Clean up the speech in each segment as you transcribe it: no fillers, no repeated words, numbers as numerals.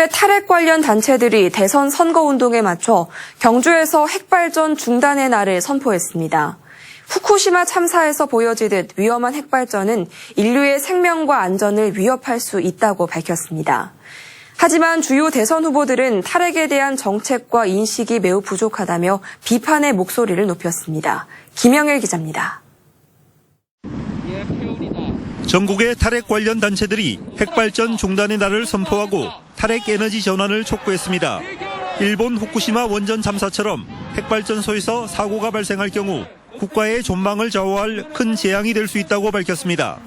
전국의 탈핵 관련 단체들이 대선 선거운동에 맞춰 경주에서 핵발전 중단의 날을 선포했습니다. 후쿠시마 참사에서 보여지듯 위험한 핵발전은 인류의 생명과 안전을 위협할 수 있다고 밝혔습니다. 하지만 주요 대선 후보들은 탈핵에 대한 정책과 인식이 매우 부족하다며 비판의 목소리를 높였습니다. 김영일 기자입니다. 전국의 탈핵 관련 단체들이 핵발전 중단의 날을 선포하고 탈핵 에너지 전환을 촉구했습니다. 일본 후쿠시마 원전 참사처럼 핵발전소에서 사고가 발생할 경우 국가의 존망을 좌우할 큰 재앙이 될 수 있다고 밝혔습니다.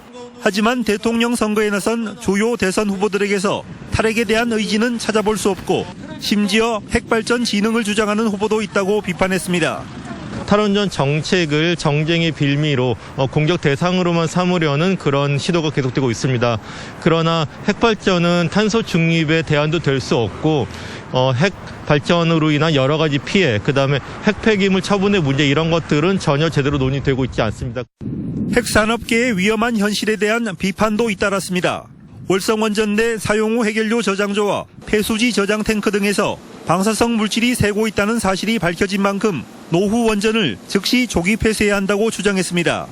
하지만 대통령 선거에 나선 주요 대선 후보들에게서 탈핵에 대한 의지는 찾아볼 수 없고 심지어 핵발전 진흥을 주장하는 후보도 있다고 비판했습니다. 탈원전 정책을 정쟁의 빌미로 공격 대상으로만 삼으려는 그런 시도가 계속되고 있습니다. 그러나 핵발전은 탄소 중립의 대안도 될 수 없고 핵 발전으로 인한 여러 가지 피해, 그다음에 핵 폐기물 처분의 문제 이런 것들은 전혀 제대로 논의되고 있지 않습니다. 핵산업계의 위험한 현실에 대한 비판도 잇따랐습니다. 월성원전 내 사용 후 해결료 저장소와 폐수지 저장 탱크 등에서 방사성 물질이 새고 있다는 사실이 밝혀진 만큼 노후 원전을 즉시 조기 폐쇄해야 한다고 주장했습니다.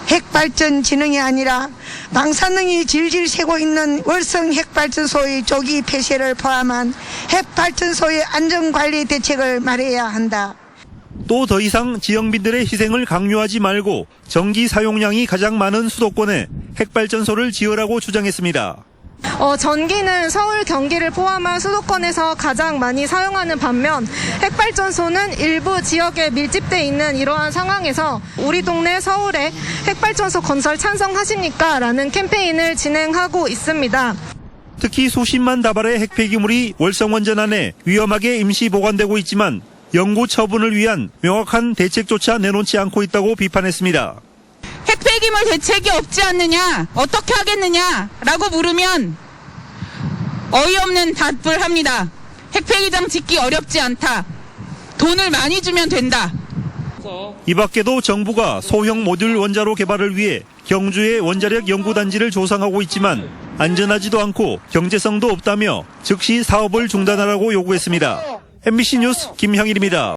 핵발전 진흥이 아니라 방사능이 질질 새고 있는 월성 핵발전소의 조기 폐쇄를 포함한 핵발전소의 안전관리 대책을 마련해야 한다. 또 더 이상 지역민들의 희생을 강요하지 말고 전기 사용량이 가장 많은 수도권에 핵발전소를 지으라고 주장했습니다. 전기는 서울, 경기를 포함한 수도권에서 가장 많이 사용하는 반면 핵발전소는 일부 지역에 밀집돼 있는 이러한 상황에서 우리 동네 서울에 핵발전소 건설 찬성하십니까? 라는 캠페인을 진행하고 있습니다. 특히 수십만 다발의 핵폐기물이 월성원전 안에 위험하게 임시 보관되고 있지만 영구 처분을 위한 명확한 대책조차 내놓지 않고 있다고 비판했습니다. 핵폐기물 대책이 없지 않느냐, 어떻게 하겠느냐라고 물으면 어이없는 답을 합니다. 핵폐기장 짓기 어렵지 않다. 돈을 많이 주면 된다. 이 밖에도 정부가 소형 모듈 원자로 개발을 위해 경주에 원자력 연구단지를 조성하고 있지만 안전하지도 않고 경제성도 없다며 즉시 사업을 중단하라고 요구했습니다. MBC 뉴스 김형일입니다.